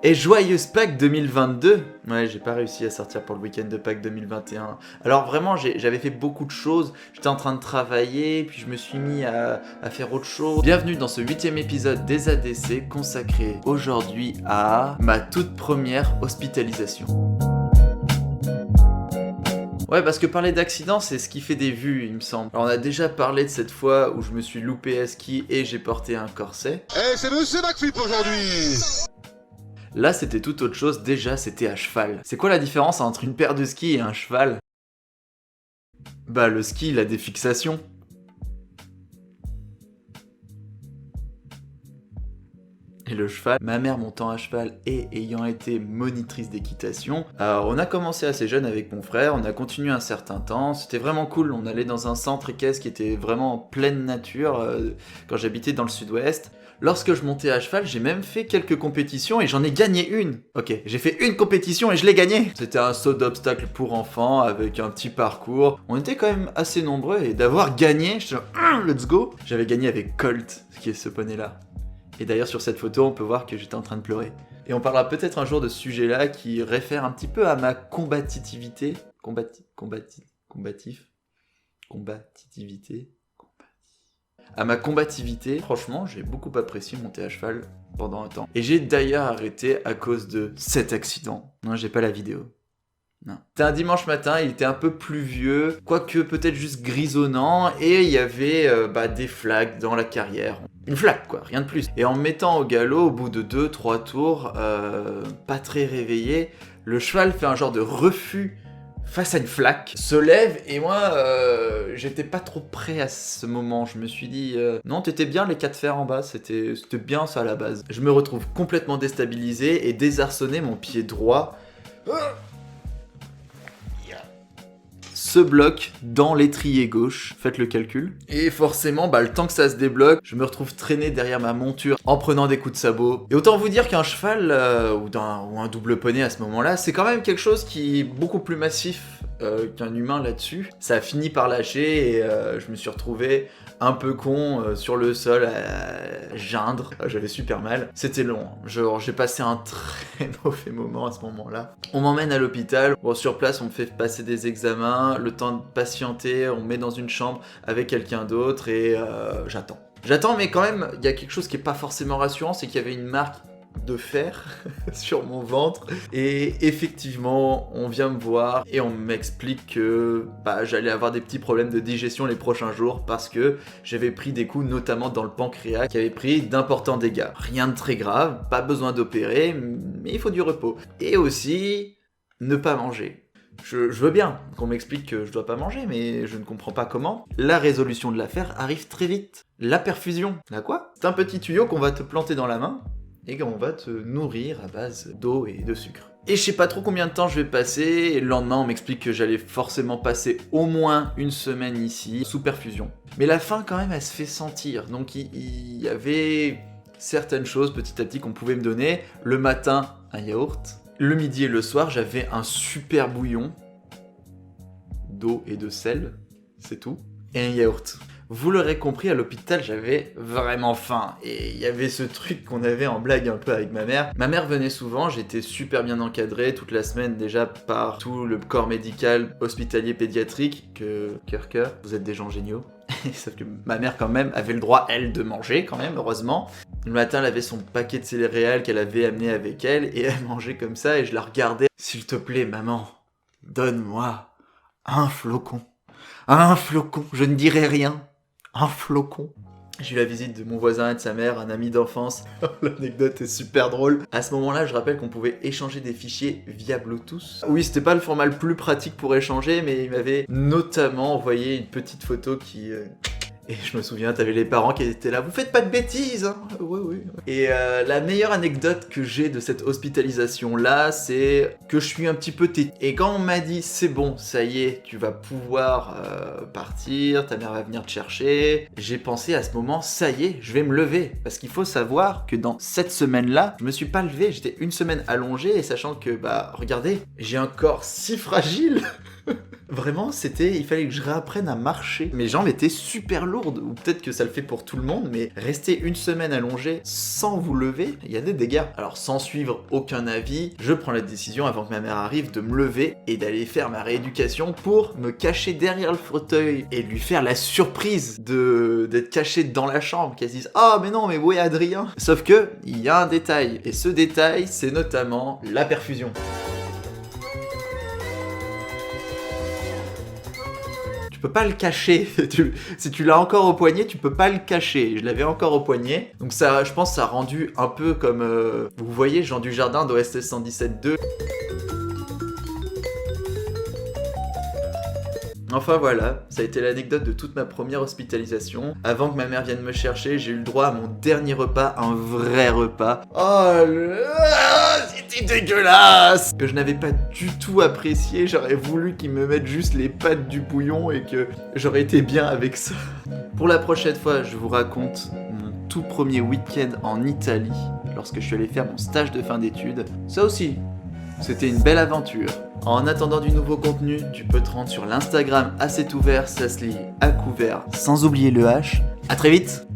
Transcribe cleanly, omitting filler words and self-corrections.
Et joyeuse Pâques 2022. Ouais, j'ai pas réussi à sortir pour le week-end de Pâques 2021. Alors vraiment, j'avais fait beaucoup de choses. J'étais en train de travailler, puis je me suis mis à faire autre chose. Bienvenue dans ce 8e épisode des ADC consacré aujourd'hui à ma toute première hospitalisation. Ouais, parce que parler d'accident, c'est ce qui fait des vues, il me semble. Alors, on a déjà parlé de cette fois où je me suis loupé à ski et j'ai porté un corset. C'est Monsieur McFlip aujourd'hui. Là, c'était tout autre chose. Déjà, c'était à cheval. C'est quoi la différence entre une paire de skis et un cheval? Bah, le ski, il a des fixations. Et le cheval, ma mère montant à cheval et ayant été monitrice d'équitation, on a commencé assez jeune avec mon frère, on a continué un certain temps, c'était vraiment cool, on allait dans un centre équestre qui était vraiment en pleine nature quand j'habitais dans le sud-ouest. Lorsque je montais à cheval, j'ai même fait quelques compétitions et j'en ai gagné une. Ok, j'ai fait une compétition et je l'ai gagnée. C'était un saut d'obstacle pour enfants avec un petit parcours. On était quand même assez nombreux et d'avoir gagné, je suis let's go. J'avais gagné avec Colt, qui est ce poney-là. Et d'ailleurs sur cette photo, on peut voir que j'étais en train de pleurer. Et on parlera peut-être un jour de ce sujet-là qui réfère un petit peu à ma combativité. À ma combativité. Franchement, j'ai beaucoup apprécié monter à cheval pendant un temps. Et j'ai d'ailleurs arrêté à cause de cet accident. Non, j'ai pas la vidéo. Non. C'était un dimanche matin, il était un peu pluvieux, quoique peut-être juste grisonnant, et il y avait des flaques dans la carrière. Une flaque quoi, rien de plus. Et en me mettant au galop, au bout de 2-3 tours, pas très réveillé, le cheval fait un genre de refus face à une flaque, se lève, et moi, j'étais pas trop prêt à ce moment. Je me suis dit, non, t'étais bien les 4 fers en bas, c'était bien ça à la base. Je me retrouve complètement déstabilisé et désarçonné, mon pied droit se bloque dans l'étrier gauche, faites le calcul. Et forcément, le temps que ça se débloque, je me retrouve traîné derrière ma monture en prenant des coups de sabot. Et autant vous dire qu'un cheval ou un double poney à ce moment-là, c'est quand même quelque chose qui est beaucoup plus massif qu'un humain là-dessus. Ça a fini par lâcher et je me suis retrouvé un peu con sur le sol à geindre. J'avais super mal. C'était long. Genre, j'ai passé un très mauvais moment à ce moment-là. On m'emmène à l'hôpital. Bon, sur place, on me fait passer des examens. Le temps de patienter, on me met dans une chambre avec quelqu'un d'autre et j'attends. J'attends, mais quand même, il y a quelque chose qui est pas forcément rassurant, c'est qu'il y avait une marque de fer sur mon ventre et effectivement on vient me voir et on m'explique que j'allais avoir des petits problèmes de digestion les prochains jours parce que j'avais pris des coups notamment dans le pancréas qui avait pris d'importants dégâts. Rien de très grave, pas besoin d'opérer, mais il faut du repos. Et aussi ne pas manger. Je veux bien qu'on m'explique que je dois pas manger, mais je ne comprends pas comment. La résolution de l'affaire arrive très vite. La perfusion. La quoi? C'est un petit tuyau qu'on va te planter dans la main et qu'on va te nourrir à base d'eau et de sucre. Et je sais pas trop combien de temps je vais passer, et le lendemain on m'explique que j'allais forcément passer au moins une semaine ici, sous perfusion. Mais la faim quand même elle se fait sentir, donc il y avait certaines choses petit à petit qu'on pouvait me donner. Le matin, un yaourt. Le midi et le soir, j'avais un super bouillon d'eau et de sel, c'est tout, et un yaourt. Vous l'aurez compris, à l'hôpital, j'avais vraiment faim. Et il y avait ce truc qu'on avait en blague un peu avec ma mère. Ma mère venait souvent, j'étais super bien encadré toute la semaine déjà par tout le corps médical hospitalier pédiatrique que cœur, vous êtes des gens géniaux. Sauf que ma mère quand même avait le droit, elle, de manger quand même, heureusement. Le matin, elle avait son paquet de céréales qu'elle avait amené avec elle et elle mangeait comme ça et je la regardais. S'il te plaît, maman, donne-moi un flocon. Un flocon, je ne dirai rien. Un flocon. J'ai eu la visite de mon voisin et de sa mère, un ami d'enfance. L'anecdote est super drôle. À ce moment-là, je rappelle qu'on pouvait échanger des fichiers via Bluetooth. Oui, c'était pas le format le plus pratique pour échanger, mais il m'avait notamment envoyé une petite photo qui... Et je me souviens, t'avais les parents qui étaient là, vous faites pas de bêtises hein. Oui. Et la meilleure anecdote que j'ai de cette hospitalisation-là, c'est que je suis un petit peu têtu. Et quand on m'a dit, c'est bon, ça y est, tu vas pouvoir partir, ta mère va venir te chercher, j'ai pensé à ce moment, ça y est, je vais me lever. Parce qu'il faut savoir que dans cette semaine-là, je me suis pas levé, j'étais une semaine allongé, et sachant que, regardez, j'ai un corps si fragile Vraiment, il fallait que je réapprenne à marcher. Mes jambes étaient super lourdes, ou peut-être que ça le fait pour tout le monde, mais rester une semaine allongé sans vous lever, il y a des dégâts. Alors sans suivre aucun avis, je prends la décision avant que ma mère arrive de me lever et d'aller faire ma rééducation pour me cacher derrière le fauteuil et lui faire la surprise d'être caché dans la chambre, qu'elle se dise « Ah mais non, mais où est Adrien ?» Sauf que, il y a un détail, et ce détail, c'est notamment la perfusion. Tu peux pas le cacher. Si tu l'as encore au poignet, tu peux pas le cacher. Je l'avais encore au poignet. Donc ça, je pense, ça a rendu un peu comme... vous voyez Jean Dujardin d'OSS 117.2. Enfin voilà, ça a été l'anecdote de toute ma première hospitalisation. Avant que ma mère vienne me chercher, j'ai eu le droit à mon dernier repas, un vrai repas. C'était dégueulasse! Que je n'avais pas du tout apprécié, j'aurais voulu qu'ils me mettent juste les pâtes du bouillon et que j'aurais été bien avec ça. Pour la prochaine fois, je vous raconte mon tout premier week-end en Italie, lorsque je suis allé faire mon stage de fin d'études. Ça aussi, c'était une belle aventure. En attendant du nouveau contenu, tu peux te rendre sur l'Instagram #ACETOUVERT, ça se lit à couvert, sans oublier le H. À très vite!